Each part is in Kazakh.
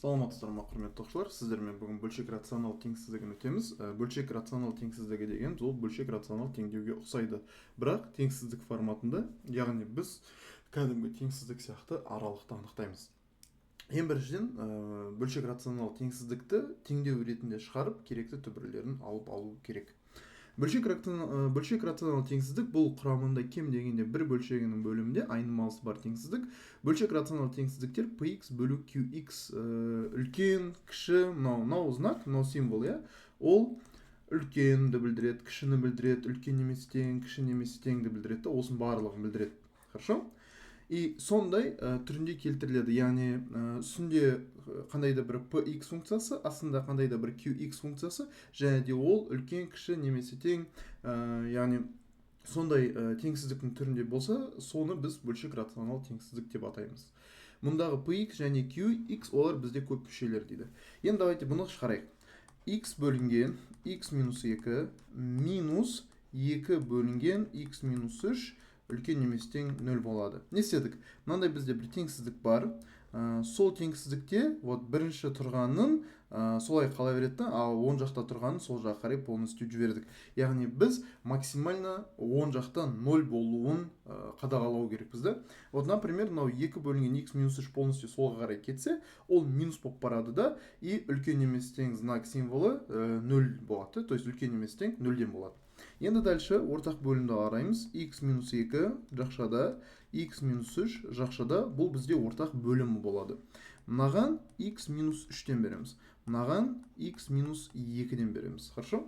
Саламатсыздар ма, құрметті оқушылар, сіздермен бүгін бөлшек рационал теңсіздігін өтеміз. Бөлшек рационал теңсіздігі дегеніміз ол бөлшек рационал теңдеуге ұқсайды, бірақ теңсіздік форматында, яғни біз кәдімгі теңсіздік сияқты аралықты анықтаймыз. Ең біріншіден бөлшек рационал теңсіздікті теңдеу ретінде шығарып, керекті түбірлерін алу керек. Бөлшек рационал теңсіздік бұл құрамында кем дегенде бір бөлшегінің бөлімінде айнымалысы бар теңсіздік. Бөлшек рационал теңсіздіктер px бөлу qx үлкен, кіші, мынау знак, мынау символ, ол үлкенді білдіреді, кішіні білдіреді, үлкен немесе тең, кіші немесе теңді білдіреді, осының барлығын білдіреді. Хорошо? И сондай түрінде келтіріледі, яғни үстінде қандай да бір px функциясы, астында қандай да бір qx функциясы, және де ол үлкен, кіші немесе тең, яғни сондай теңсіздіктің түрінде болса, соны біз бөлшек рационал теңсіздік деп атаймыз. Мұндағы px және qx олар бізде көп мүшелер дейді. Енді давайте бұны шығарайық. X бөлінген x минус 2 минус 2 бөлінген x минус 3 үлкен немесе тең 0 болады. Не істедік? Мынандай бізде бір теңсіздік бар. Сол теңсіздікте бірінші тұрғанын солай қала береді, ал оң жақта тұрғанын сол жаққа қарай полностью жібердік. Яғни біз максимально оң жақта 0 болуын қадағалау керекпіз. Например, мынау 2 бөлінген x минус 3 полностью солға қарай кетсе, ол минус болып барады да, и үлкен немесе тең знак символы 0 болады. То есть үлкен немесе тең 0-ден болады. Енді дальше ортақ бөлімді қараймыз. X минус 2 жақшада, x минус 3 жақшада, бұл бізде ортақ бөлімі болады. Мынаған x минус 3-тен береміз. Мынаған x минус 2-ден береміз. Хорошо?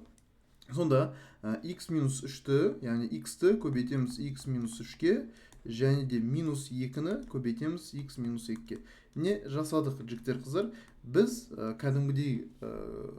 Сонда x минус 3-ті, яғни x-ті көбейтеміз x минус 3-ке, және де минус 2-ні көбейтеміз x минус 2-ке. Не жасадық, жігіттер, қыздар? Біз кәдімгідей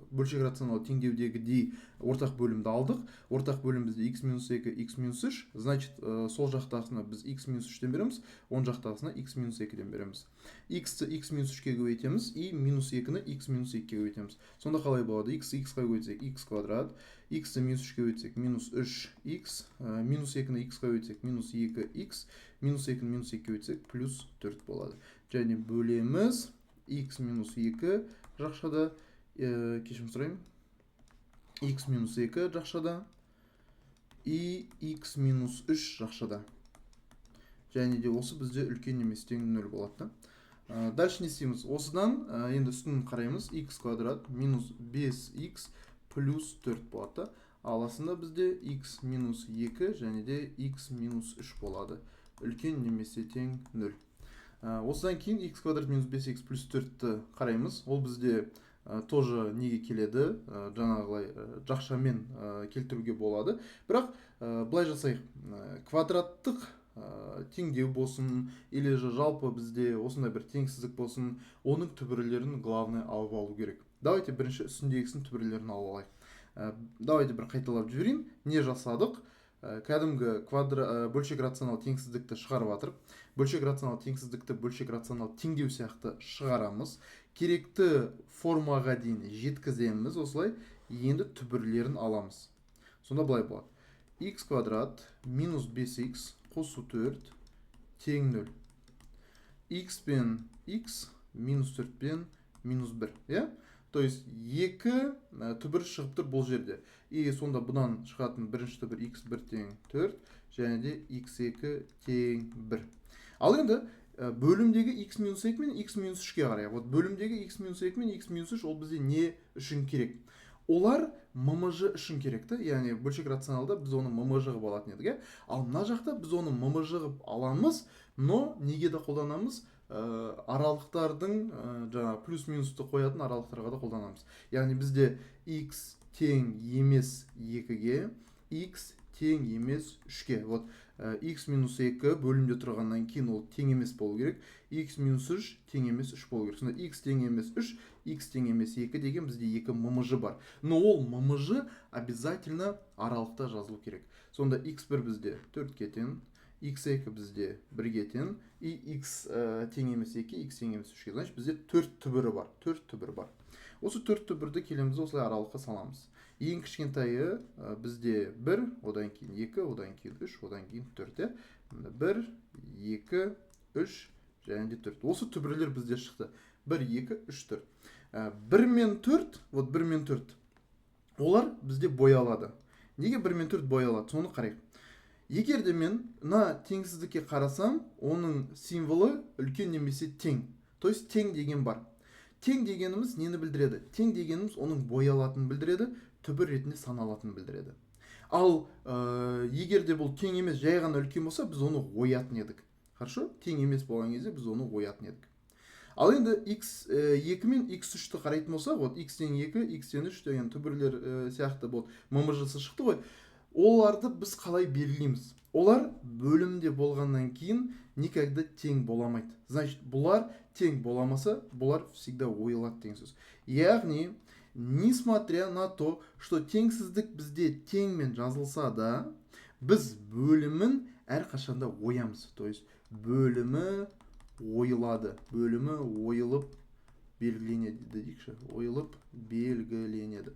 бөлшек рационал теңдеудегідей ортақ бөлімді алдық. Ортақ бөлім бізде x минус 2, x минус 3. Значит, сол жақтағысына біз x минус 3-тен береміз, оң жақтағысына x минус 2-ден береміз. X-ті x минус 3-ке көбейтеміз, и минус 2-ні x минус 2-ке көбейтеміз. Сонда қалай болады? X-қа көбейтсек x квадрат, x-ті минус 3-ке көбейтсек минус 3x, минус 2-ні x-қа көбейтсек минус 2x, минус 2-ні минус 2-ке көбейтсек плюс 4 болады. Және бөлеміз x минус 2 жақшада, кешірім сұрайын, x минус 2 жақшада и x минус 3 жақшада. Және де осы бізде үлкен немесе тең 0 болады. Дальше не істейміз? Осыдан енді үстін қараймыз. X квадрат минус 5x плюс 4 болады. Аласында бізде x минус 2 және де x минус 3 болады. Үлкен немесе тең 0. Осыдан кейін x квадрат минус 5x плюс 4-ті қараймыз. Ол бізде тоже неге келеді, жаңағылай жақшамен келтіруге болады. Бірақ былай жасайық, квадраттық теңдеу болсын, или жалпы бізде осындай бір теңсіздік болсын, оның түбірлерін главный алып алу керек. Давайте бірінші үстіндегісін түбірлерін алып алайық. Давайте бір қайталап жіберейін. Не жасадық? Кәдімгі бөлшек рационал теңсіздікті шығарып атырып, бөлшек рационал теңсіздікті бөлшек рационал теңдеу сияқты шығарамыз. Керекті формаға дейін жеткіземіз, осылай енді түбірлерін аламыз. Сонда былай болады. X квадрат минус 5x қосу 4 тең 0. X пен x минус 4 пен минус 1. То есть екі түбір шығып тұр бұл жерде. И сонда бұдан шығатын бірінші түбір x1 тең 4 және де x2 тең 1. Ал енді бөлімдегі x минус 2 мен x минус 3-ке қарайық. Бөлімдегі x минус 2 мен x минус 3 ол бізде не үшін керек? Олар ммж үшін керекті, яғни бөлшек рационалда біз оны ммж ғып алатын едік. Ал мына жақта біз оны ммж ғып аламыз, но неге де қолданамыз? Аралықтардың жаңа плюс-минусты қоятын аралықтарға да қолданамыз. Яғни бізде x тең емес 2-ге, x тең емес 3-ке. X минус 2 бөлімде тұрғаннан кейін ол тең емес болу керек. X минус 3 тең емес 3 болу керек. Сонда x тең емес 3, x тең емес 2 деген бізде 2 ммж бар. Но ол ммж обязательно аралықта жазылу керек. Сонда x1 бізде 4-ке тең, x2 бізде 1-ге тең, и x тең емес 2, x тең емес 3-ке. Значит, бізде 4 түбірі бар. 4 түбірі бар. Осы 4 түбірді келеміз, осылай аралыққа саламыз. Ең кішкентайы бізде 1, одан кейін 2, одан кейін 3, одан кейін 4. 1, 2, 3 және де 4. Осы түбірлер бізде шықты. 1 2 3 4. 1 мен 4, вот 1 мен 4. Олар бізде боялады. Неге 1 мен 4 боялады? Соны қарайық. Егер де мен мына теңсіздікке қарасам, оның символы үлкен немесе тең. То есть тең деген бар. Тең дегеніміз нені білдіреді? Тең дегеніміз оның боялатынын білдіреді, түбір ретінде саналатынын білдіреді. Ал егер де бұл тең емес, жай ғана үлкен болса, біз оны оятын едік. Хорошо? Тең емес болған кезде біз оны оятын едік. Ал енді x2 мен x3-ті қарайтын болсақ, вот x-тен 2, x-тен 3 деген түбірлер сияқты болды. ММЖ-сы шықты ғой. Оларды біз қалай белгілейміз? Олар бөлімде болғаннан кейін никогда тең боламайды. Значит, бұлар тең боламаса, бұлар всегда ойылады деген сөз. Яғни, несмотря на то, что теңсіздік бізде теңмен жазылса да, біз бөлімін әрқашанда оямыз. То есть, бөлімі ойылады. Бөлімі ойылып белгіленеді дейікші. Ойылып белгіленеді.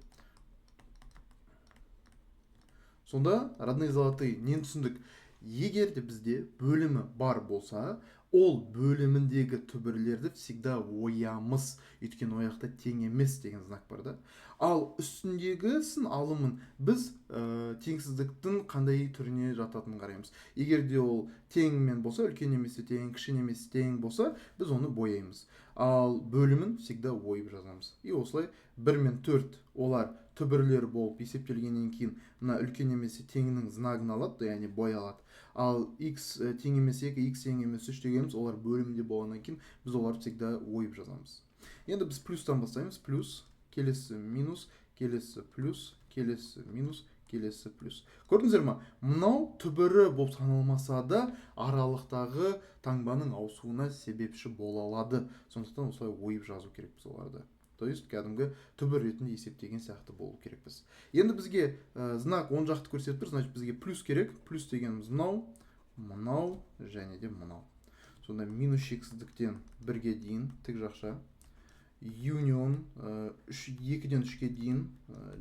Сонда родные золотые нені түсіндік? Егер де бізде бөлімі бар болса, ол бөліміндегі түбірлерді всегда оямыз. Өйткені ояқта тең емес деген знак бар да. Ал үстіндегісін алымын біз теңсіздіктің қандай түріне жататынын қараймыз. Егер де ол теңмен болса, үлкен немесе тең, кіші немесе тең болса, біз оны бояймыз. Ал бөлімін всегда ойып жазамыз. И осылай 1 мен 4 олар түбірлер болып есептелгеннен кейін мына үлкен немесе теңінің знагын алады, яғни боялады. Ал x тең емес 2, x тең емес 3 дегеніміз олар бөлімде болғаннан кейін біз оларды всегда ойып жазамыз. Енді біз плюстан бастаймыз. Плюс, келесі минус, келесі плюс, келесі минус, келесі плюс. Көрдіңіздер ма? Мынау түбірі болып саналмаса да аралықтағы таңбаның ауысуына себепші бола алады. Сондықтан осылай ойып жазу керек біз оларды. То есть, кәдімгі түбір ретінде есептеген сияқты болу керек біз. Енді бізге знак оң жақты көрсетіп тұр, значит бізге плюс керек. Плюс дегеніміз мынау, мынау және де мынау. Сонда минус шексіздіктен 1-ге дейін тік жақша. Union 2-ден 3-ке дейін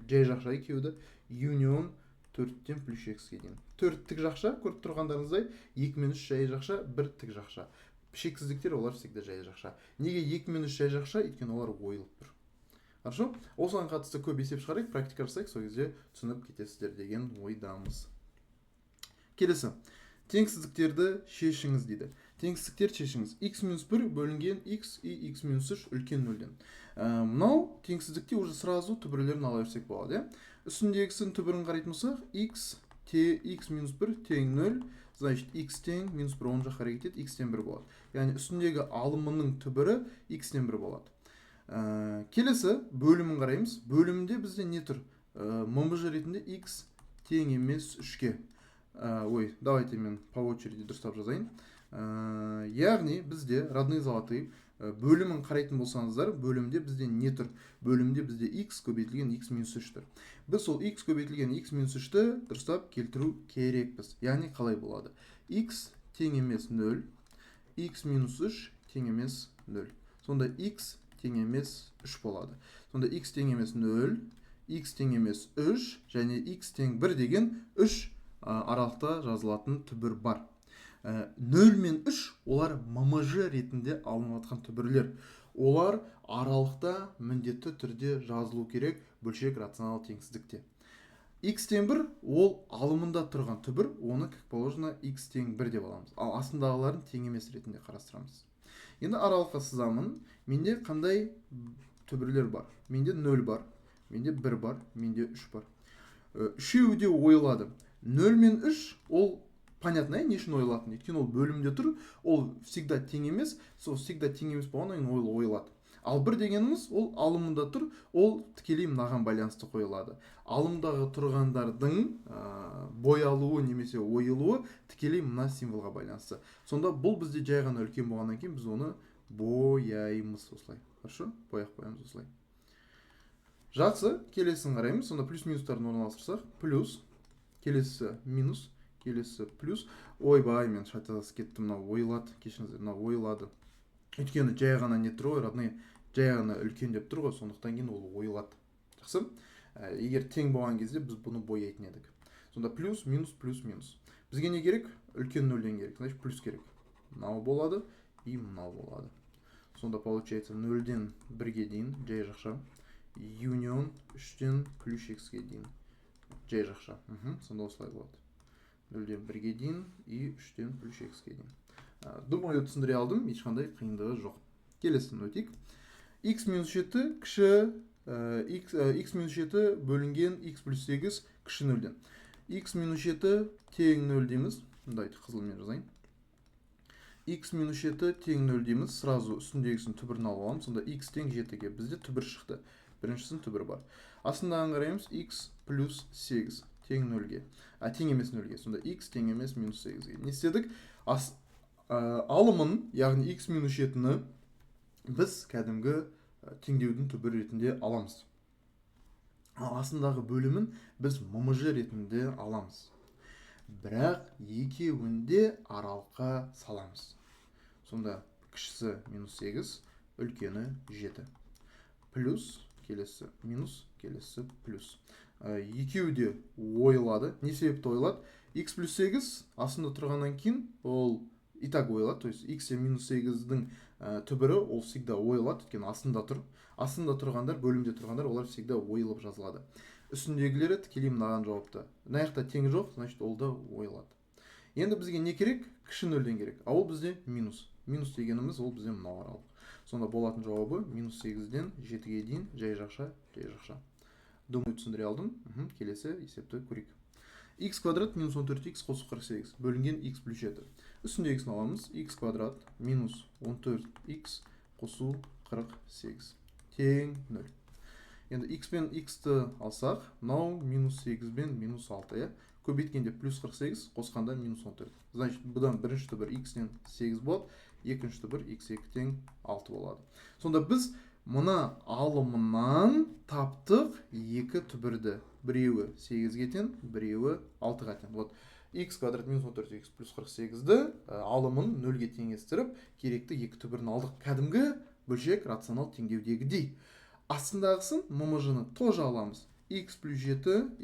жай жақша екеуді. Union 4-тен плюс x'ке дейін. 4 тік жақша, көріп тұрғандарыңыздай, 2 мен 3 жай жақша, 1 тік жақша. Шексіздіктер олар всегда жай жақша. Неге 2 мен 3 жай жақша? Өйткені олар ойылып тұр. Хорошо? Осыған қатысты көп есеп шығарайық, практика жасайық, сол кезде түсініп кетесіздер деген ойдамыз. Келесі. Теңсіздіктерді шешіңіз дейді. Теңсіздіктер шешіңіз. x-1 бөлінген x и x-3 үлкен нөлден. Мынау теңсіздікте уже сразу түбірлерін ала берсек болады. Үстіндегісін түбірін қарайтын болсақ, x-1 тең 0. Значит, x тең минус 1 оң жаққа әрекет етеді, x тен 1 болады. Яғни үстіндегі алымының түбірі x тен 1 болады. Келесі бөлімін қараймыз. Бөлімінде бізде не тұр? ММЖ ретінде x тең емес 3-ке. Давайте мен по очереди дұрыстап жазайын. Яғни бізде родные золотые бөлімін қарайтын болсаңыздар, бөлімде бізде не тұр? Бөлімде бізде x көбейтілген x-3 тұр. Біз сол x көбейтілген x-3-ті дұрыстап келтіру керекпіз. Яғни қалай болады? x тең емес 0, x-3 тең емес 0. Сонда x тең емес 3 болады. Сонда x тең емес 0, x тең емес 3 және x тең 1 деген 3 аралықта жазылатын түбір бар. 0 мен 3 олар ММЖ ретінде алынып жатқан түбірлер. Олар аралықта міндетті түрде жазылу керек бөлшек рационал теңсіздікте. X тең 1 ол алымында тұрған түбір, оны как положено x тең 1 деп аламыз. Ал астындағыларын тең емес ретінде қарастырамыз. Енді аралыққа сызамын. Менде қандай түбірлер бар? Менде 0 бар, менде 1 бар, менде 3 бар. Үшеуі де ойылады. 0 мен 3 ол понятно, не үшін ойылатын? Өйткені ол бөлімде тұр, ол всегда тең емес, сол всегда тең емес болғаннан кейін ол ойылады. Ал 1 дегеніміз ол алымында тұр, ол тікелей мынаған байланысты қойылады. Алымдағы тұрғандардың боялуы немесе ойылуы тікелей мына символға байланысты. Сонда бұл бізде жай ғана үлкен болғаннан кейін біз оны бояймыз осылай. Хорошо? Бояп қоямыз осылай. Жақсы, келесін қараймыз. Сонда плюс-минустарын орналастырсақ, плюс, келесі минус, келесі плюс. Ойбай, мен шатасып кеттім, мынау ойылады. Кешіңіздер, мынау ойылады. Өйткені жай ғана не тұр ғой, родные, жай ғана үлкен деп тұр ғой, сондықтан кейін ол ойылады. Жақсы? Егер тең болған кезде біз бұны бояйтын едік. Сонда плюс, минус, плюс, минус. Бізге не керек? Үлкен нөлден керек. Значит, плюс керек. Мынау болады и мынау болады. Сонда получается 0-ден 1-ге дейін жай жақша. Union 3-ден плюс x'ге дейін жай жақша. Сонда осылай болады. 0-ден 1-ге дейін и 3-ден плюс x'ге дейін. Думаю, түсіндіре алдым, ешқандай қиындығы жоқ. Келесін өтейік. X минус 7 кіші x минус 7 бөлінген x плюс 8 кіші 0-ден. X минус 7 тең 0 дейміз. Дайте қызылмен жазайын. X минус 7 тең 0 дейміз. Сразу үстіндегісін түбірін алып аламын. Сонда x тең 7-ге бізде түбір шықты. Біріншісінің түбірі бар. Астындағы қараймыз x плюс 8 тең 0-ге. Тең емес 0-ге. Сонда x тең емес минус 8-ге. Не істедік? Алымын, яғни x минус 7-ні біз кәдімгі теңдеудің түбірі ретінде аламыз. Астындағы бөлімін біз ммж ретінде аламыз. Бірақ екеуінде аралыққа саламыз. Сонда кішісі минус 8, үлкені 7. Плюс, келесі минус, келесі плюс. Екеуі де ойылады. Не себепті ойылады? X плюс 8 астында тұрғаннан кейін ол и так ойылады. То есть x минус 8-дің түбірі ол всегда ойылады. Өйткені астында тұр. Астында тұрғандар, бөлімде тұрғандар, олар всегда ойылып жазылады. Үстіндегілері тікелей мынаған жауапты. Мына жақта тең жоқ, значит ол да ойылады. Енді бізге не керек? Кіші 0-ден керек. А ол бізде минус. Минус дегеніміз ол бізде мынау аралық. Сонда болатын жауабы минус 8-ден 7-ге дейін жай жақша, жай жақша. Думаю, түсіндіре алдым. Келесі есепті көрейік. X квадрат минус 14x қосу 48 бөлінген x плюс 7. Үстіндегісін аламыз. X квадрат минус 14x қосу 48 тең 0. Енді x пен x-ті алсақ, мынау минус 8 бен минус 6. Көбейткенде плюс 48, қосқанда минус 14. Значит, бұдан бірінші түбір x-тен 8 болады, екінші түбір x2 тең 6 болады. Сонда біз мына алымынан таптық екі түбірді. Біреуі 8-ге тең, біреуі 6-ға тең. Вот x квадрат минус 14x плюс 48-ді алымын 0-ге теңестіріп, керекті екі түбірін алдық. Кәдімгі бөлшек рационал теңдеудегідей. Астындағысын ммж-ны тоже аламыз. x плюс 7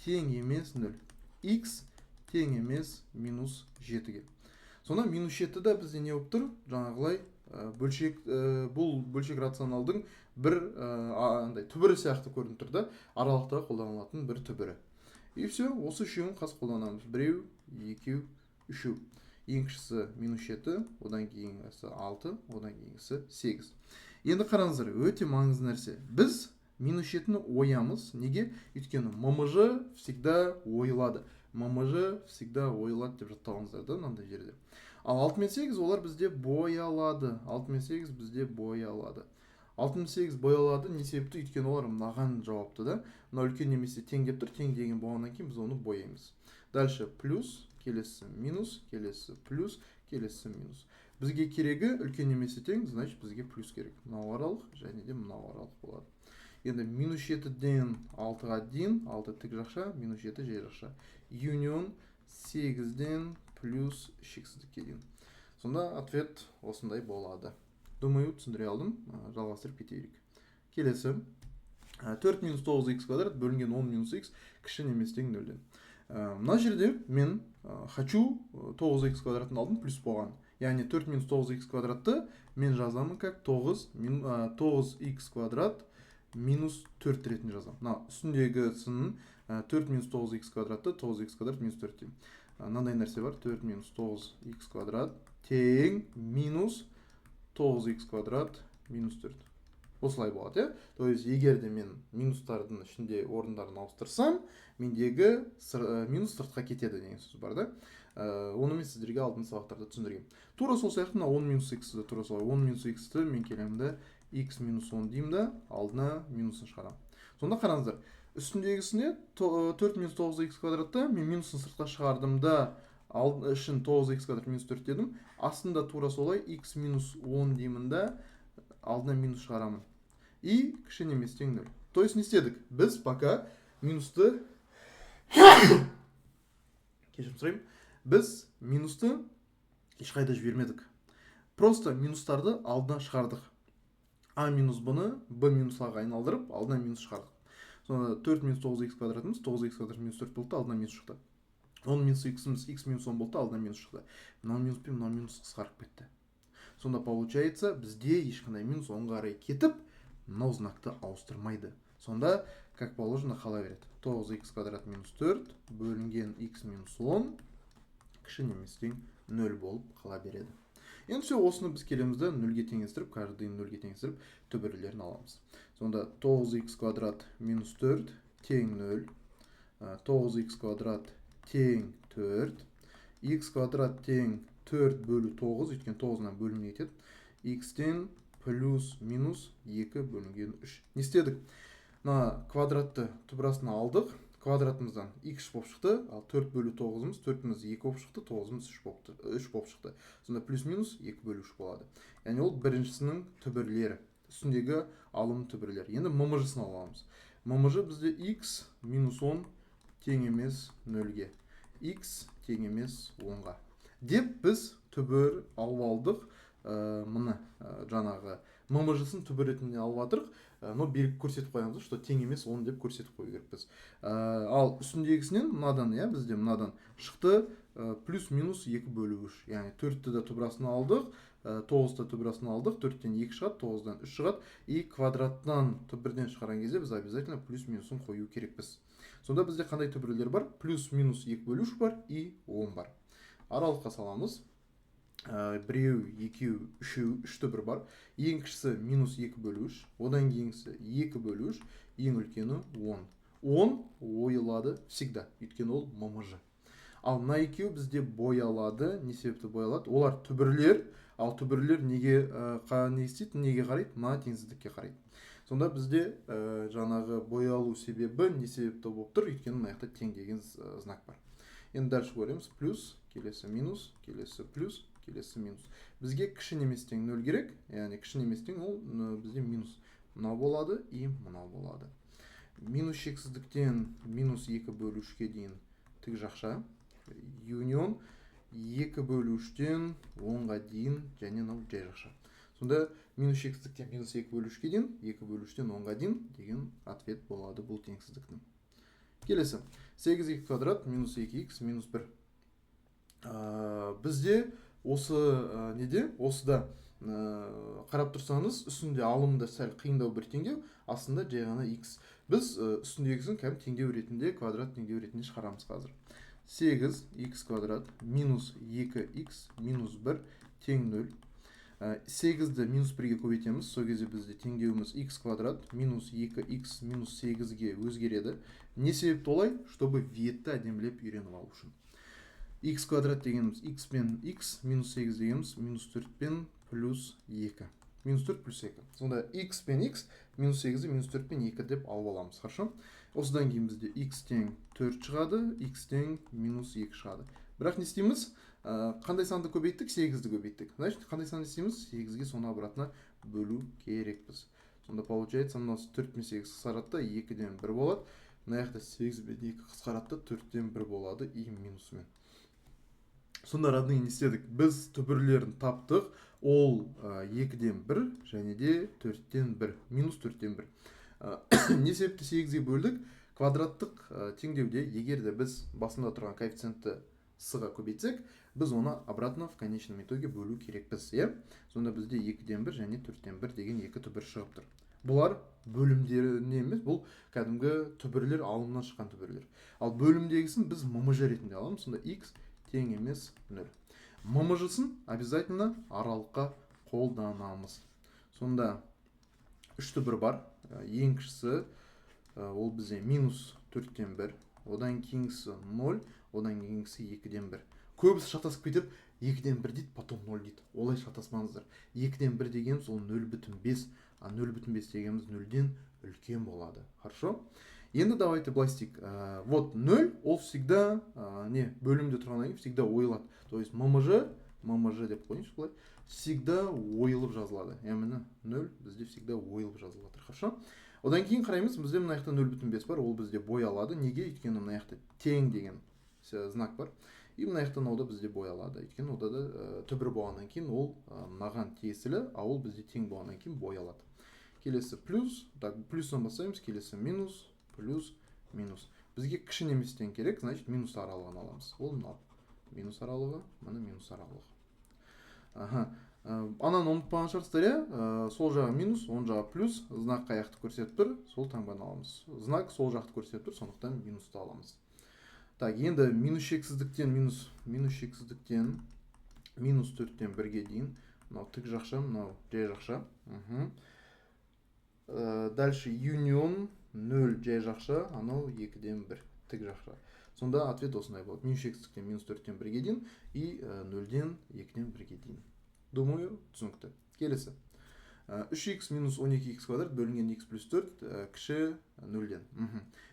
тең емес 0. x тең емес минус 7-ге. Сонда минус 7-да бізде не болып тұр? Жаңағылай бұл бөлшек рационалдың бір түбірі сияқты көрініп тұр да, аралықта қолданылатын бір түбірі. И все, осы үшеуін қас қолданамыз. Біреу, екеу, үшеу. Ең кішісі минус 7, одан кейінгісі 6, одан кейінгісі 8. Енді қараңыздар, өте маңызды нәрсе. Біз минус 7-ні оямыз. Неге? Өйткені ммж всегда ойылады. Ммж всегда ойылады деп жаттауыңыздар да мынандай жерде. Ал 6 мен 8 олар бізде боялады. 6 мен 8 бізде боялады. 6 мен 8 боялады. Не себепті? Өйткені олар мынаған жауапты да. Мына үлкен немесе тең деп тұр. Тең деген болғаннан кейін біз оны бояймыз. Дальше плюс, келесі минус, келесі плюс, келесі минус. Бізге керегі үлкен немесе тең, значит бізге плюс керек. Мынау аралық және де мынау аралық болады. Енді минус 7-ден 6-ға дейін, 6 тік жақша, минус 7 жай жақша. Union 8-ден плюс шексіздікке дейін. Сонда ответ осындай болады. Думаю, түсіндіре алдым, жалғастырып кетейік. Келесі. 4 минус 9x квадрат бөлінген 10 минус x кіші немесе тең 0-ден. Мына жерде мен хочу 9x квадратын алдым плюс болған. Яғни 4 минус 9x квадратты мен жазамын как 9x квадрат минус 4 ретінде жазам. Үстіндегісінің 4 минус 9x квадратты 9x квадрат минус 4 дейм. Мынандай нәрсе бар. 4 минус 9x квадрат тең минус 9x квадрат минус 4. Осылай болады. То есть, егер де мен минустардың ішінде орындарын ауыстырсам, мендегі минус сыртқа кетеді деген сөз бар да. Оны мен сіздерге алдын сабақтарда түсіндіргем. Тура сол сияқты 10 минус x-ді тура солай. 10 минус x-ді мен келемді x минус 10 деймін да, алдына минусын шығарам. Сонда қараңыздар, үстіндегісіне 4 минус 9x квадратта мен минусын сыртқа шығардым да, үшін 9x квадрат минус 4 дедім. Астында тура солай x минус 10 деймін да, алдына минус шығарамын. И кіші немесе тең 0. То есть не істедік? Біз пока минусты кешірім сұрайым. Біз минусты ешқайда жібермедік. Просто минустарды алдына шығардық. А минус бұны b минусқа айналдырып, алдына минус шығардық. Сонда 4 минус 9x квадратымыз 9x квадрат минус 4 болды, алдына минус шықты. 10 минус x-іміз x минус 10 болды, алдына минус шықты. Мынау минус пен мынау минус қысқарып кетті. Сонда получается бізде ешқандай минус 10-ға қарай кетіп, мынау знакты ауыстырмайды. Сонда как положено қала береді. 9х квадрат минус 4 бөлінген х минус 10 кіші немесе тең 0 болып қала береді. Енді все, осыны біз келеміз де 0-ге теңестіріп, каждыйын 0-ге теңестіріп, түбірлерін аламыз. Сонда 9х квадрат минус 4 тең 0, 9х квадрат тең 4, х квадрат тең 4 бөлі 9, өйткені 9-нан бөлімге кетеді. Х-тен плюс минус 2 бөлінген 3. Не істедік? Мына квадратты түбірасына алдық. Квадратымыздан x болып шықты, ал 4 бөлі 9-ымыз, 4-іміз 2 болып шықты, 9-ымыз 3 болып шықты. Сонда плюс минус 2 бөлі 3 болады. Яғни ол біріншісінің түбірлері, үстіндегі алым түбірлері. Енді ммж-сын аламыз. Ммж бізде x минус 10 тең емес 0-ге, x тең емес 10-ға. Деп біз түбір алып алдық. Мына жаңағы ммж-сын түбір ретінде алып атырық. Но берік көрсетіп қоямыз, что тең емес 10 деп көрсетіп қою керекпіз. Ал үстіндегісінен мынадан, бізде мынадан шықты плюс минус 2 бөлі 3. Яғни 4-ті де түбірасына алдық, 9-ті түбірасына алдық, 4-тен 2 шығады, 9-дан 3 шығады. И квадраттан түбірден шығарған кезде біз обязательно плюс минусын қою керекпіз. Сонда бізде қандай түбірлер бар? Плюс минус 2 бөлі 3 бар и 10 бар. Аралыққа саламыз. Біреу, екеу, үшеу, үш түбір бар. Ең кішісі минус 2 бөлі 3, одан кейінгісі 2 бөлі 3, ең үлкені 10. 10 ойылады всегда, өйткені ол ммж. Ал мына екеу бізде боялады. Не себепті боялады? Олар түбірлер, ал түбірлер неге не істейді, неге қарайды? Мына теңсіздікке қарайды. Сонда бізде жаңағы боялу себебі не себепті болып тұр? Өйткені мына жақта тең деген знак бар. Енді дальше көреміз. Плюс, келесі минус, келесі плюс, келесі минус. Бізге кіші немесе тең 0 керек. Яғни кіші немесе тең ол бізде минус. Мынау болады и мынау болады. Минус шексіздіктен минус 2 бөлі 3-ке дейін тік жақша. Юнион 2 бөлі 3-тен 10-ға дейін және мынау жай жақша. Сонда минус шексіздіктен минус 2 бөлі 3-ке дейін, 2 бөлі 3-тен 10-ға дейін деген ответ болады бұл теңсіздіктің. Келесі. 8х квадрат минус 2х минус 1. Бізде осы неде? Осыда қарап тұрсаңыз, үстінде алымды сәл қиындау бір теңдеу, астында жай ғана x. Біз үстіндегісін кәдімгі теңдеу ретінде, квадрат теңдеу ретінде шығарамыз қазір. 8х квадрат минус 2х минус 1 тең 0. 8-ді минус 1-ге көбейтеміз. Сол кезде бізде теңдеуіміз х квадрат минус 2х минус 8-ге өзгереді. Не себепті олай? Чтобы ветті әдемілеп үйреніп алу үшін. Х квадрат дегеніміз х пен х, минус 8 дегеніміз минус 4 пен плюс 2. Минус 4 плюс 2. Сонда х пен х, минус 8-ді минус 4 пен 2 деп алып аламыз. Хорошо? Осыдан кейін бізде х тең 4 шығады, х тең минус 2 шығады. Бірақ не істейміз? Қандай санды көбейттік? 8-ді көбейттік. Значит, қандай санды істейміз? 8-ге соны обратно бөлу керекпіз. Сонда получается, мынасы 4 пен 8 қысқаратта 2-ден 1 болады. Мына жақта 8 пен 2 қысқаратта 4-ден 1 болады и минусымен. Сонда родные не істедік? Біз түбірлерін таптық. Ол 2-ден 1 және де 4-ден 1. Минус 4-ден 1. Не себепті 8-ге бөлдік? Квадраттық теңдеуде, егер де біз басында тұрған коэффициентті с-ға көбейтсек, біз оны обратно в конечном итоге бөлу керекпіз. Сонда бізде 2-ден 1 және 4-ден 1 деген екі түбір шығып тұр. Бұлар бөлімдері емес, бұл кәдімгі түбірлер, алымнан шыққан түбірлер. Ал бөлімдегісін біз ммж ретінде аламыз. Сонда x тең емес 0. Ммж-сын обязательно аралыққа қолданамыз. Сонда 3 түбір бар. Ең кішісі ол бізде минус 4-ден 1, одан кейінгісі 0, одан кейінгісі 2-ден 1. Көбісі шатасып кетіп, 2-ден 1 дейді, потом 0 дейді. Олай шатаспаңыздар. 2-ден 1 дегеніміз ол 0,5, а 0,5 дегеніміз 0-ден үлкен болады. Хорошо? Енді давайте былай істейік. Вот 0, ол всегда бөлімде тұрғаннан кейін всегда ойылады. То есть ммж деп қойыңызшы былай, всегда ойылып жазылады. Яғни 0 бізде всегда ойылып жазылады. Хорошо? Одан кейін қараймыз, бізде мына жақта 0,5 бар, ол бізде боялады. Неге? Өйткені мына жақта тең деген знак бар. И мына жақта мынау да бізде боялады. Өйткені ода да түбір болғаннан кейін ол маған тиесілі, а ол бізде тең болғаннан кейін боялады. Келесі плюс, так, плюстан бастаймыз, келесі минус, плюс, минус. Бізге кіші немесе тең керек, значит минус аралығын аламыз. Ол мынау. Минус аралығы, мына минус аралығы. Анан ұмытпаған шығарсыздар, иә, сол жағы минус, оң жағы плюс, знак қай жақты көрсетіп тұр, сол таңбаны аламыз. Знак сол жақты көрсетіп тұр, сондықтан минусты аламыз. Так, енді минус шексіздіктен минус 4-тен 1-ге дейін, мынау тік жақша, мынау жай жақша. Дальше union 0 жай жақша, анау 2-ден 1 тік жақша. Сонда ответ осындай болады. Минус шексіздіктен минус 4-тен 1-ге дейін и 0-ден 2-ден 1-ге дейін. Думаю, түсінікті. Келесі. 3х минус 12х квадрат бөлінген x плюс 4 кіші 0-ден.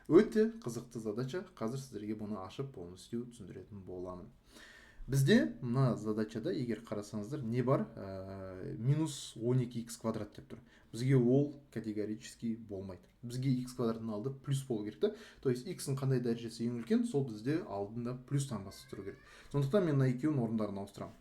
Өте қызықты задача. Қазір сіздерге бұны ашып, полностью түсіндіретін боламын. Бізде мына задачада, егер қарасаңыздар, не бар? Минус 12х квадрат деп тұр. Бізге ол категорически болмайды. Бізге x квадраттың алды плюс болу керек. То есть x-ің қандай дәрежесі ең үлкен, сол бізде алдында плюс таңбасы тұру керек. Сондықтан мен мына екеуін орындарын ауыстырамын.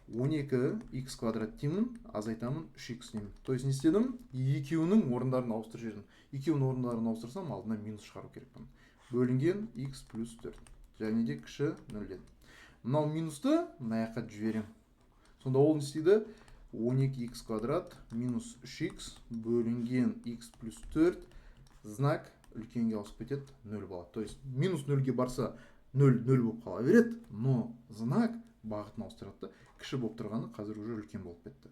12х квадрат деймін, азайтамын 3х деймін. То есть не істедім? Екеуінің орындарын ауыстырып жібердім. Екеуінің орындарын ауыстырсам, алдына минус шығару керекпін. Бөлінген x плюс 4. Және де кіші 0-ден. Мынау минусты мына жаққа жіберем. Сонда ол не істейді? 12х квадрат минус 3х бөлінген x плюс 4 знак үлкенге ауысып кетеді, 0 болады. То есть минус 0-ге барса 0 болып қала береді, но знак бағытын ауыстырады. Кіші болып тұрғаны қазір уже үлкен болып кетті.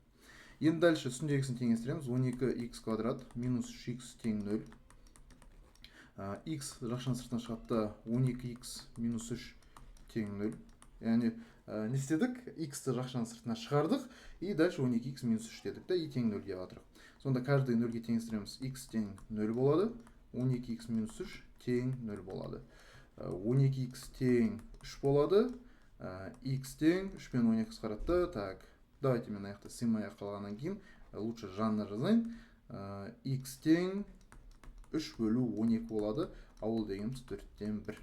Енді дальше үстіндегісін теңестіреміз. 12х квадрат минус 3х тең 0. X жақшаның сыртына шығатта 12х минус 3 тең 0. Яғни не істедік? X-ті жақшаның сыртына шығардық и дальше 12х минус 3 дедік та и тең 0 деп атырық. Сонда каждый 0-ге теңестіреміз. X тең 0 болады. 12х минус 3 тең 0 болады. 12х тең 3 болады. X тең 3 пен 12 қысқаратты. Так, давайте мен аяқта сыймай қалғаннан кейін лучше жанна жазайын. X тең 3 бөлу 12 болады. Ауыл дегеніміз 4-тен 1.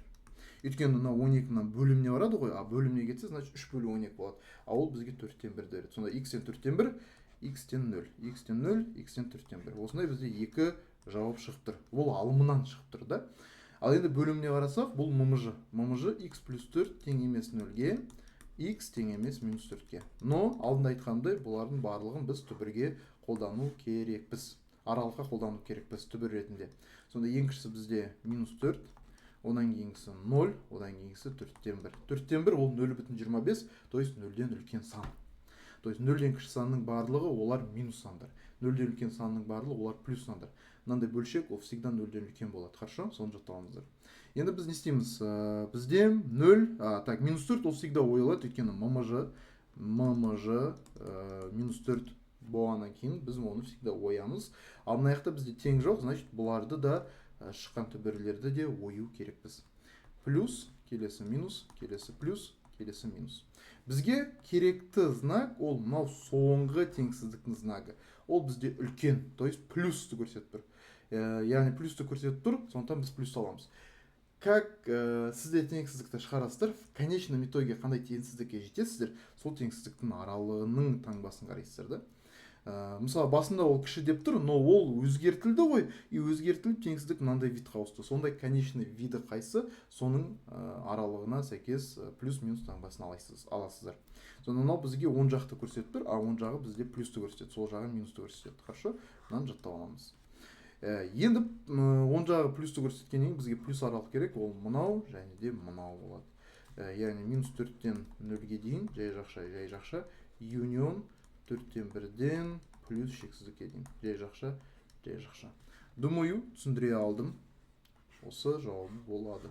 Өйткені мына 12-нан бөліміне барады ғой, бөліміне кетсе, значит 3 бөлу 12 болады. Ауыл бізге 4-тен 1 береді. Сонда x-тен 4-тен 1, x-тен 0, x-тен 0, x-тен 4-тен 1. Осындай бізде екі жауап шығып тұр. Бұл алымынан шығып тұр да. Ал енді бөліміне қарасақ, бұл ммж. Ммж x плюс 4 тең емес 0-ге, x тең емес минус 4-ге. Но алдында айтқандай, бұлардың барлығын біз түбірге қолдану керекпіз. Аралыққа қолдану керекпіз түбір ретінде. Сонда ең кішісі бізде минус 4, одан кейінгісі 0, одан кейінгісі 4-тен 1. 4-тен 1 ол 0,25, то есть 0-ден үлкен сан. То есть 0-ден кіші санның барлығы олар минус сандар. 0-ден үлкен санның барлығы олар плюс сандар. Мынандай бөлшек ол всегда 0-ден үлкен болады. Хорошо? Соны жаттауымыздар. Енді біз не істейміз? Бізде 0, так, минус 4 ол всегда ойылады, өйткені ммж минус 4 болғаннан кейін біз оны всегда оямыз. Ал мына жақта бізде тең жоқ, значит бұларды да шыққан түбірлерді де ою керекпіз. Плюс, келесі минус, келесі плюс, келесі минус. Бізге керекті знак ол мынау соңғы теңсіздіктің знагы. Ол бізде үлкен, то есть плюсті көрсетіп тұр. Яғни плюсті көрсетіп тұр, сондықтан біз плюс аламыз. Как сізде теңсіздікті шығарасыздар, в конечном итоге қандай теңсіздікке жетесіздер, сол теңсіздіктің аралығының таңбасын қарайсыздар да. Мысалы басында ол кіші деп тұр, но ол өзгертілді ғой, и өзгертіліп теңсіздік мынандай видқа ауысты. Сондай конечный виді қайсы, соның аралығына сәйкес плюс-минус таңбасын аласыздар. Сонда мынау бізге оң жақты көрсетіп тұр, а оң жағы бізде плюсті көрсетеді, сол жағы минусты көрсетеді. Хорошо? Мынаны жаттап аламыз. Енді оң жағы плюсті көрсеткеннен кейін бізге плюс аралық керек, ол мынау және де мынау болады. Яғни минус 4-тен 0-ге дейін жай жақша, union 4-тен 1-ден плюс шексіздікке дейін. Жай жақша. Думаю, түсіндіре алдым. Осы жауабы болады.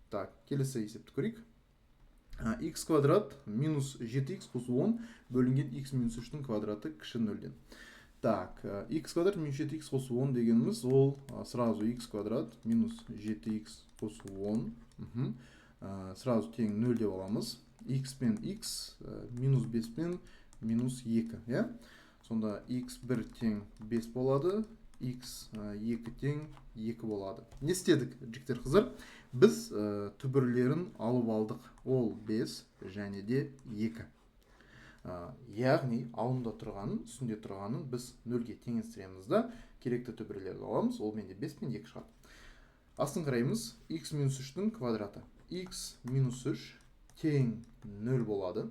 Так, келесі есепті көрейік. X квадрат минус 7x қосу 10 бөлінген x минус 3-тің квадраты кіші 0-ден. Так, x квадрат минус 7x қосу 10 дегеніміз ол сразу x квадрат минус 7x қосу 10. Сразу тең 0 деп аламыз. X пен x минус 5 пен минус 2. Сонда x1 тең 5 болады, x2 тең 2 болады. Не істедік, жіктер қыздар? Біз түбірлерін алып алдық. Ол 5 және де 2. Яғни алымда тұрғанын, үстінде тұрғанын біз 0-ге теңестіреміз да, керекті түбірлерді аламыз. Ол менде 5 пен 2 шығады. Астын қараймыз, x минус 3-тің квадраты. X минус 3 тең 0 болады.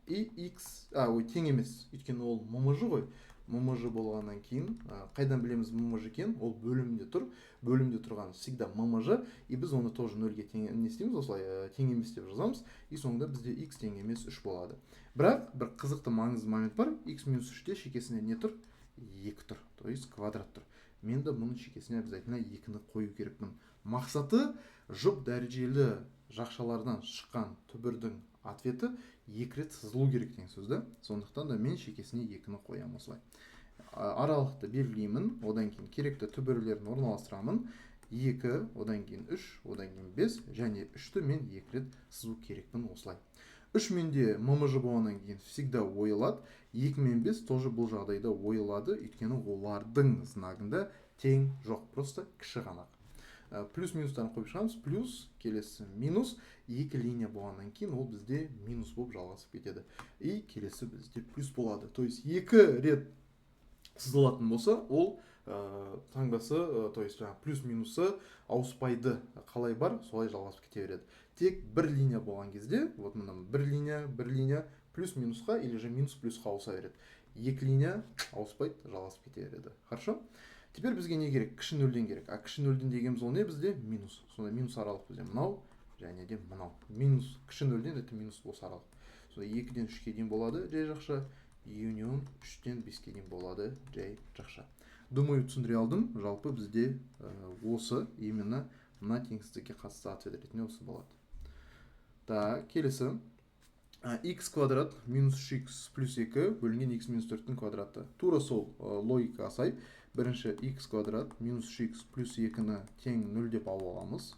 и x тең емес, өйткені ол ммж ғой. ммж болғаннан кейін қайдан білеміз ммж екенін? Ол бөлімде тұр. Бөлімде тұрған всегда ммж, и біз оны тоже нөлге тең не істейміз, осылай тең емес деп жазамыз, и соңында бізде x тең емес 3 болады. Бірақ бір қызықты маңызды момент бар. x минус 3-те шекесіне не тұр? 2 тұр, то есть квадрат тұр. Мен де бұның шекесіне обязательно 2-ні қою керекпін. Мақсаты жұп дәрежелі жақшалардан шыққан түбірдің ответі 2 рет сызылу керек деген сөз да. Сондықтан да мен шекесіне 2-ні қоямын осылай. Аралықты белгілеймін, одан кейін керекті түбірлерін орналастырамын. 2, одан кейін 3, одан кейін 5, және 3-ті мен 2 рет сызу керекпін осылай. 3 менде ммж болғаннан кейін всегда ойылады. 2 мен 5 тоже бұл жағдайда ойылады, өйткені олардың знагында тең жоқ, просто кіші ғана. Плюс минустарын қойып шығамыз, плюс келесі минус, 2 линия болғаннан кейін ол бізде минус болып жалғасып кетеді. И келесі бізде плюс болады. То есть 2 рет сызылатын болса, ол таңбасы, то есть плюс минусы ауыспайды. Қалай бар, солай жалғасып кете береді. Тек бір линия болған кезде, вот мына бір линия плюс минусқа или же минус плюсқа ауыса береді. 2 линия ауыспайды, жалғасып кете береді. Хорошо? Теперь бізге не керек? Кіші нөлден керек. Кіші нөлден дегеніміз ол не бізде? Минус. Сонда минус аралық бізде мынау және де мынау. Минус кіші нөлден это минус осы аралық. Сонда 2-ден 3-ке дейін болады жай жақша. Union 3-тен 5-ке дейін болады жай жақша. Думаю, түсіндіре алдым. Жалпы бізде осы именно мына теңсіздікке қатысты ответ ретінде осы болады. Так, келесі. X квадрат минус 3x плюс 2 бөлінген x минус 4-тің квадраты. Тура сол логика сай. Бірінші x квадрат минус 3x плюс 2-ні тең 0 деп алып аламыз.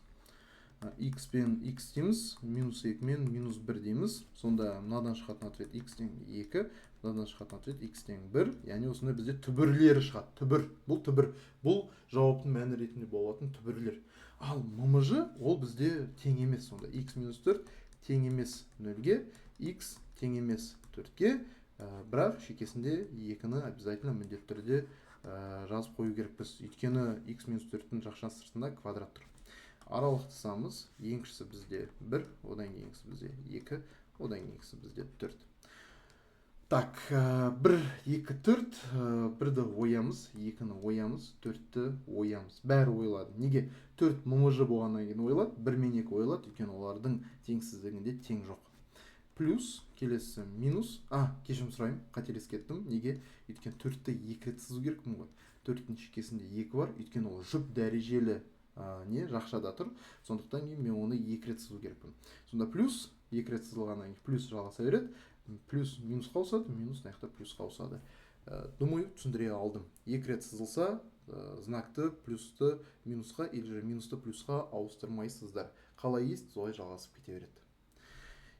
X пен x дейміз, минус 2 мен минус 1 дейміз. Сонда мынадан шығатын ответ x тең 2, мынадан шығатын ответ x тең 1. Яғни осында бізде түбірлері шығады. Түбір, бұл түбір. Бұл жауаптың мәні ретінде болатын түбірлер. Ал ммж ол бізде тең емес. Сонда x минус 4 тең емес 0-ге, x тең емес 4-ге, бірақ шекесінде 2-ні обязательно міндетті түрде жазып қою керекпіз. Өйткені x минус 4-тің жақша сыртында квадрат тұр. Аралықты санымыз ең кішісі бізде 1, одан кейінгісі бізде 2, одан кейінгісі бізде 4. Так, 1, 2, 4, 1-ді оямыз, 2-ні оямыз, 4-ті оямыз. Бәрі ойылады. Неге? 4 ммж болғаннан кейін ойылады, 1 мен 2 ойылады, өйткені олардың теңсіздігінде тең жоқ. Плюс, келесі минус, кешірім сұраймын, қателесіп кеттім. Неге? Өйткені 4-ті 2 рет сызу керекпін ғой. 4-тің шекесінде 2 бар, өйткені ол жұп дәрежелі жақшада тұр. Сондықтан кейін мен оны 2 рет сызу керекпін. Сонда плюс, 2 рет сызылғаннан кейін плюс жалғаса береді. Плюс минусқа ауысады, минус наяқта плюсқа ауысады. Думаю, түсіндіре алдым. 2 рет сызылса, знакты плюсты минусқа или же минусты плюсқа ауыстырмайсыздар. Қалай есть, солай жалғасып кете береді.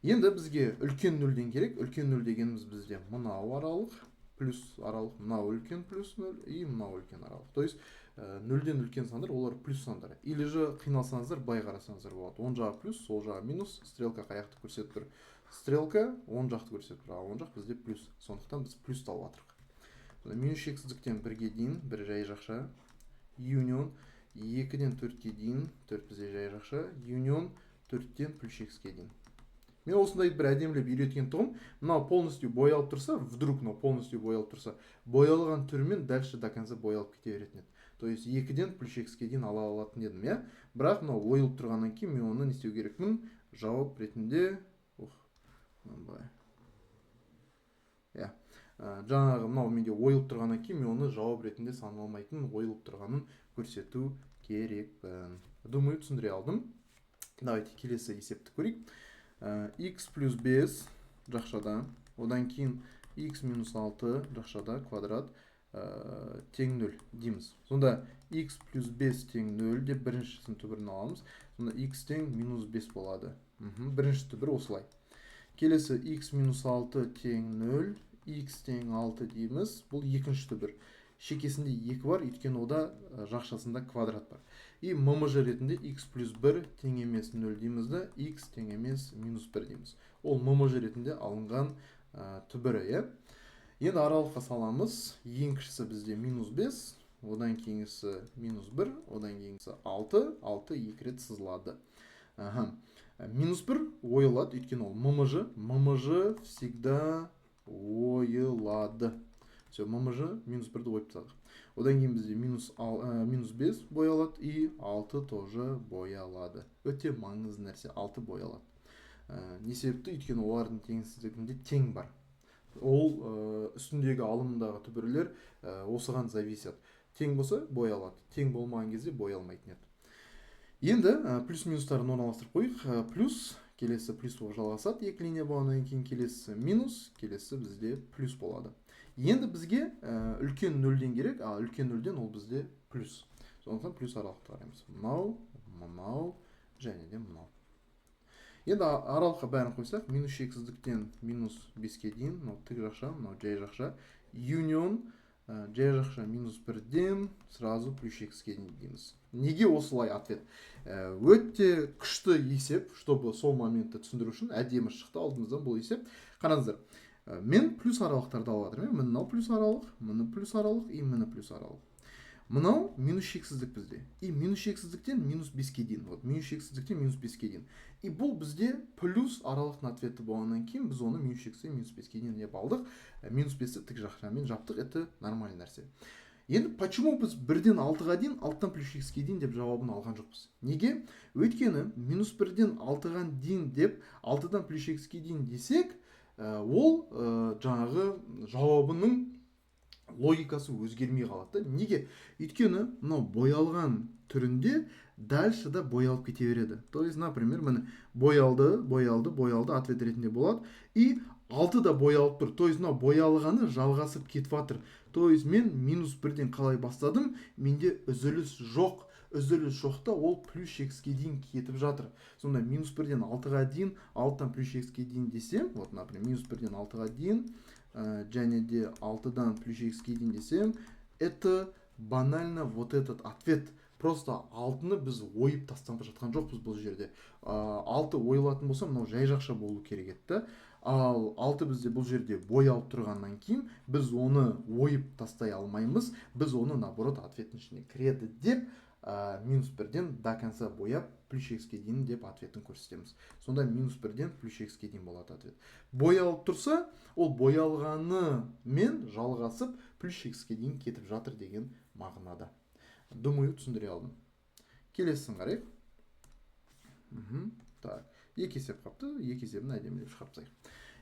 Енді бізге үлкен нөлден керек. Үлкен нөл дегеніміз бізде мынау аралық, плюс аралық, мынау үлкен плюс нөл, и мынау үлкен аралық. То есть нөлден үлкен сандар, олар плюс сандар. Или же қиналсаңыздар, бай қарасаңыздар болады. Оң жағы плюс, сол жағы минус, стрелка қаяқты көрсетіп тұр. Стрелка оң жақты көрсетіп тұр, оң жақ бізде плюс. Сондықтан біз плюс алып жатырық. Минус шексіздіктен 1-ге дейін, 1 жай жақша. Union 2-ден 4-ке дейін, 4 бізде жай жақша. Union 4-тен плюс x-ке дейін. Мен осындай бір әдемілеп үйреткен тұғым, мынау полностью боялып тұрса, вдруг мынау полностью боялып тұрса, боялған түрімен дальше до конца боялып кете беретін еді. То есть 2-ден плюс x-ке дейін ала алатын едім, я? Бірақ мынау ойылып тұрғаннан кейін мен оны не істеу керекпін? Жауап ретінде, жаңағы мынау менде ойылып тұрғаннан кейін мен оны жауап ретінде саналмайтын ойылып тұрғанын көрсету керекпін. Думаю, түсіндіре алдым. Давайте келесі есепті көрейік. X плюс 5 жақшада, одан кейін x минус 6 жақшада квадрат тең 0 дейміз. Сонда x плюс 5 тең 0 деп біріншісін түбірін аламыз. Сонда x тең минус 5 болады. Бірінші түбір осылай. Келесі x минус 6 тең 0, x тең 6 дейміз. Бұл екінші түбір. Шекесінде 2 бар, өйткені ода жақшасында квадрат бар. И ммж ретінде x плюс 1 тең емес 0 дейміз да, x тең емес минус 1 дейміз. Ол ммж ретінде алынған түбірі. Енді аралыққа саламыз. Ең кішісі бізде минус 5, одан кейінгісі минус 1, одан кейінгісі 6, 6 2 рет сызылады. Минус 1 ойылады, өйткені ол ммж всегда ойылады. Все, ммж минус 1-ді ойып тастадық. Одан кейін бізде минус 5 боялады и 6 тоже боялады. Өте маңызды нәрсе, 6 боялады. Не себепті? Өйткені олардың теңсіздігінде тең бар. Ол үстіндегі алымдағы түбірлер осыған зависят. Тең болса боялады, тең болмаған кезде боялмайтын еді. Енді плюс минустарын орналастырып қойық. Плюс келесі плюс болып жалғасады, екі линия болғаннан кейін келесі минус, келесі бізде плюс болады. Енді бізге үлкен нөлден керек, ал үлкен нөлден ол бізде плюс. Сондықтан плюс аралықты қараймыз. Мынау және де мынау. Енді аралыққа бәрін қойсақ, минус шексіздіктен минус 5-ке дейін, мынау тік жақша, мынау жай жақша, юнион жай жақша минус 1-ден сразу плюс шексізге дейін дейміз. Неге осылай ответ? Өте күшті есеп, чтобы сол моментті түсіндіру үшін әдемі шықты алдымыздан бұл есеп. Қараңыздар, мен плюс аралықтарды алып жатырмын. Мынау плюс аралық, мына плюс аралық и мына плюс аралық. Мынау минус шексіздік бізде. И минус шексіздіктен минус 5-ке дейін. Вот, минус шексіздіктен минус 5-ке дейін. И бұл бізде плюс аралықтың ответті болғаннан кейін біз оны минус шексізден минус 5-ке дейін деп алдық. Минус 5-ті тік жақшамен жаптық. Это нормальный нәрсе. Енді почему біз 1-ден 6-ға дейін, 6-тан плюс 6-ке дейін деп жауабын алған жоқпыз? Неге? Өйткені минус 1-ден 6-ға дейін деп 6-дан плюс 6-ке дейін десек, ол жаңағы жауабының логикасы өзгермей қалады. Неге? Өйткені мынау боялған түрінде дальше да боялып кете береді. То есть, например, міне боялды ответ ретінде болады. И 6 да боялып тұр. То есть, мынау боялғаны жалғасып кетіп жатыр. То есть, мен минус 1-ден қалай бастадым, менде үзіліс жоқ. Үзіліс жоқта ол плюс шексізге дейін кетіп жатыр. Сонда минус 1-ден 6-ға дейін, 6-тан плюс шексізге дейін десем, вот, например, минус 1-ден 6-ға дейін, және де 6-дан плюс x'ке дейін десем, это банально вот этот ответ. Просто 6-ны біз ойып тастап жатқан жоқпыз бұл жерде. 6 ойылатын болса, мынау жай жақша болу керек еді. Ал 6 бізде бұл жерде боялып тұрғаннан кейін, біз оны ойып тастай алмаймыз. Біз оны наоборот ответтің ішіне кіреді деп, минус 1-ден до конца бояп, плюс x'ке дейін деп ответін көрсетеміз. Сонда минус 1-ден плюс x'ке дейін болады ответ. Боялып тұрса, ол боялғаны мен жалғасып, плюс x'ке дейін кетіп жатыр деген мағынада. Думаю, түсіндіре алдым. Келесін қарайық. Так, екі есеп қапты, екі есебін әдемілеп шығарып тастайық.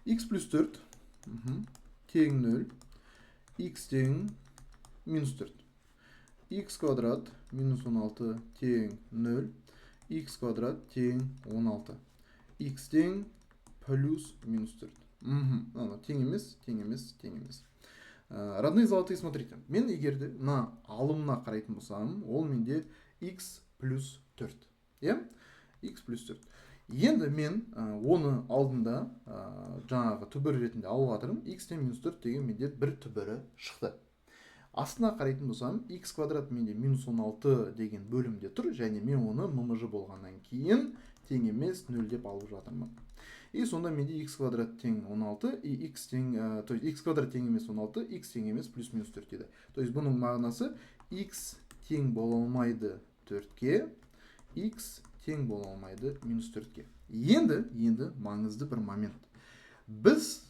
X плюс 4 тең 0, x тең минус 4. X квадрат минус 16 тең 0, x квадрат тең 16. X тең плюс минус 4. Тең емес. Родные золотые, смотрите. Мен егерде на алымына қарайтын болсам, ол менде x плюс 4. X плюс 4. Енді мен оны алдында жаңағы түбір ретінде алып жатырмын. X тен минус 4 деген менде бір түбірі шықты. Астына қарайтын болсам, x квадрат менде минус 16 деген бөлімде тұр, және мен оны ммж болғаннан кейін тең емес 0 деп алып жатырмын. И сонда менде x квадрат тең 16, и x тең, то есть x квадрат тең емес 16, x тең емес плюс минус 4 еді. То есть бұның мағынасы x тең бола алмайды 4-ке, x тең бола алмайды минус 4-ке. Енді маңызды бір момент. Біз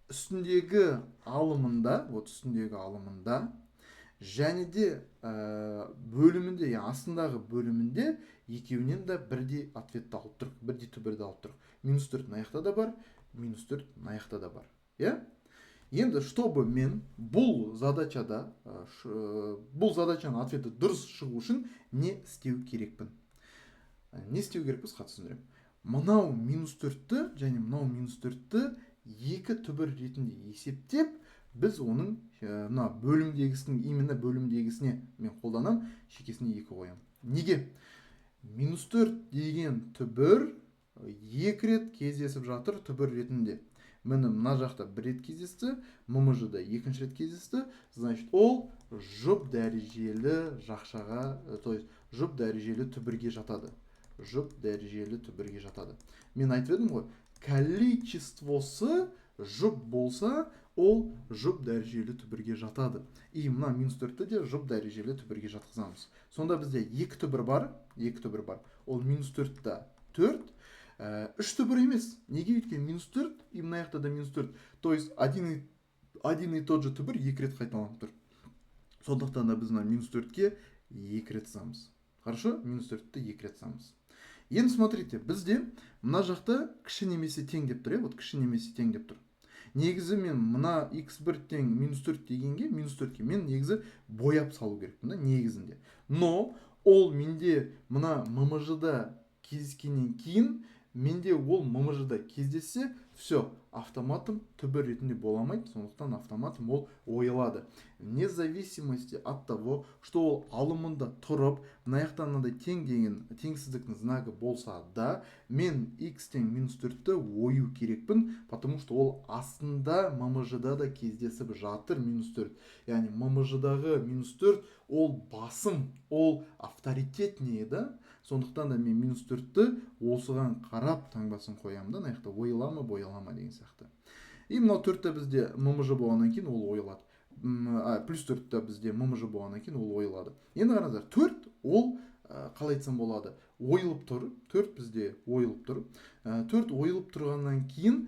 үстіндегі алымында, және де бөлімінде, астындағы бөлімінде екеуінен де бірдей ответті алып тұрық, бірдей түбірді алып тұрық. Минус 4 наяқта да бар, минус 4 наяқта да бар. Енді, чтобы мен бұл задачаны ответі дұрыс шығу үшін не істеу керекпін? Қатты түсіндірем. Мынау минус 4-ті және мынау минус 4-ті екі түбір ретінде есептеп, біз оның бөлімдегісінің, именно бөлімдегісіне мен қолданам, шекесіне 2 қоям. Неге? Минус 4 деген түбір 2 рет кездесіп жатыр түбір ретінде. Міне мына жақта 1 рет кездесті, ммж-да 2 рет кездесті, значит, ол жұп дәрежелі жақшаға, то есть жұп дәрежелі түбірге жатады. Мен айтып едім ғой, количествосы жұп болса, ол жұп дәрежелі түбірге жатады. И мына минус 4-ті де жұп дәрежелі түбірге жатқызамыз. Сонда бізде екі түбір бар. Ол минус 4-та 4, Үшті бір емес. Неге? Өйткені минус 4, и мына жақта да минус 4. То есть один и тот же түбір екі рет қайталанып тұр. Сондықтан да біз мына минус 4-ке екі рет сызамыз. Хорошо? Минус 4-ті екі рет сызамыз. Енді смотрите, бізде мына жақта кіші немесе тең деп тұр. Вот кіші немесе тең деп тұр. Негізі мен мына x1 тең минус 4 дегенге, минус 4-ке мен негізі бояп салу керекпін да, негізінде. Но ол менде мына ммж-да кездескеннен кейін, менде ол ммж-да кездессе, все, автоматом түбір ретінде боламайды, сондықтан автоматом ол ойылады. Вне зависимости от того, что ол алымында тұрып, мына жақта мынандай тең деген теңсіздіктің знагы болса да, мен x тең минус 4-ті ою керекпін, потому что ол астында ммж-да да кездесіп жатыр минус 4. Яғни ммж-дағы минус 4 ол басым, ол авторитетнее, да? Сондықтан да мен минус 4-ті осыған қарап таңбасын қоямын да, мына жақта ойылама, боялама деген сияқты. И мынау 4-ті бізде ммж болғаннан кейін ол ойылады. Плюс 4-ті бізде ммж болғаннан кейін ол ойылады. Енді қараңыздар, 4 ол қалай айтсам болады, ойылып тұр. 4 бізде ойылып тұр. 4 ойылып тұрғаннан кейін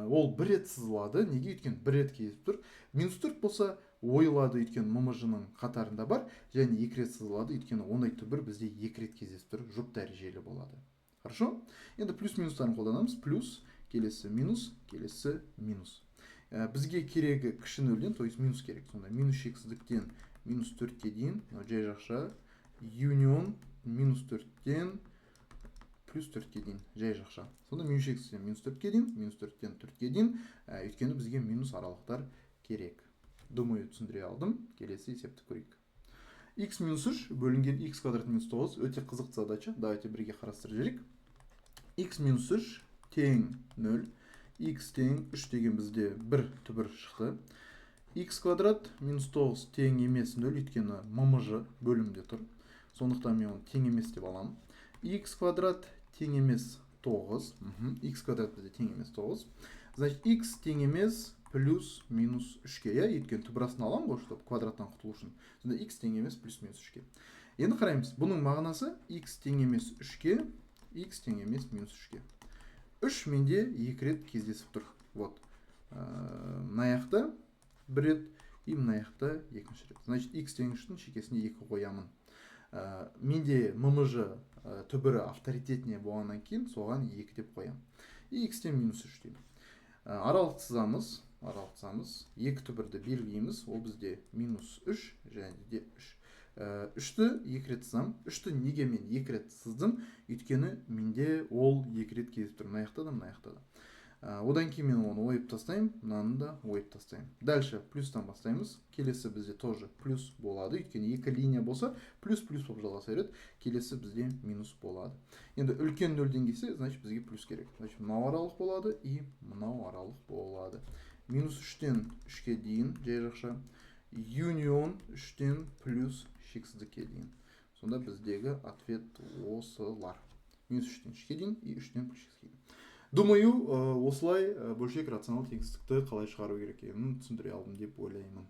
ол бір рет сызылады. Неге? Өйткені бір рет кезіп тұр. Минус 4 болса ойылады, өйткені ммж-ның қатарында бар, және екі рет сызылады, өйткені ондай түбір бізде екі рет кездесіп тұр, жұп дәрежелі болады. Хорошо? Енді плюс минустарын қолданамыз. Плюс, келесі минус, келесі минус. Бізге керегі кіші нөлден, то есть минус керек. Сонда минус шексіздіктен минус 4-ке дейін, жай жақша, юнион минус 4-тен плюс 4-ке дейін, жай жақша. Сонда минус шексіздіктен минус 4-ке дейін, минус 4-тен 4-ке дейін, өйткені бізге минус аралықтар керек. Думаю, түсіндіре алдым. Келесі есепті көрейік. X минус 3 бөлінген x квадрат минус 9 өте қызықты задача. Давайте бірге қарастырып жүрейік. X минус 3 тең 0. X тең 3 деген бізде бір түбір шықты. X квадрат минус 9 тең емес 0, өйткені ммж бөлімде тұр. Сондықтан мен оны тең емес деп аламын. X квадрат тең емес 9. X квадрат бізде тең емес 9. Значит, x тең емес плюс минус 3-ке, өйткені түбірасын аламын ғой, чтобы квадраттан құтылу үшін. Сонда x тең емес плюс минус 3-ке. Енді қараймыз, бұның мағынасы x тең емес 3-ке, x тең емес минус 3-ке. 3 менде екі рет кездесіп тұр. Вот. Мына жақта бір рет, и мына жақта екінші рет. Значит, x тең 3-тің шекесіне 2 қоямын. Менде ммж түбірі авторитетіне болғаннан кейін соған 2 деп қоямын. И x тең минус 3 деймін. Аралық сызамыз. Екі түбірді белгілейміз. Ол бізде минус 3 және де 3. 3-ті екі рет сызам. 3-ті неге мен екі рет сыздым? Өйткені менде ол екі рет кезіп тұр. Мына жақта да, мына жақта да. Одан кейін мен оны ойып тастаймын, мынаны да ойып тастаймын. Дальше плюстан бастаймыз. Келесі бізде тоже плюс болады. Өйткені екі линия болса, плюс-плюс болып жалғаса береді. Келесі бізде минус болады. Енді үлкен нөлден келсе, значит бізге плюс керек. Значит, мынау аралық болады и мынау аралық болады. Минус 3-тен 3-ке дейін, жай жақша. Юнион 3-тен плюс шексіздікке дейін. Сонда біздегі ответ осылар. Минус 3-тен 3-ке дейін и 3-тен плюс шексіздікке дейін. Думаю, осылай бөлшек рационал теңсіздікті қалай шығару керек екенін түсіндіре алдым деп ойлаймын.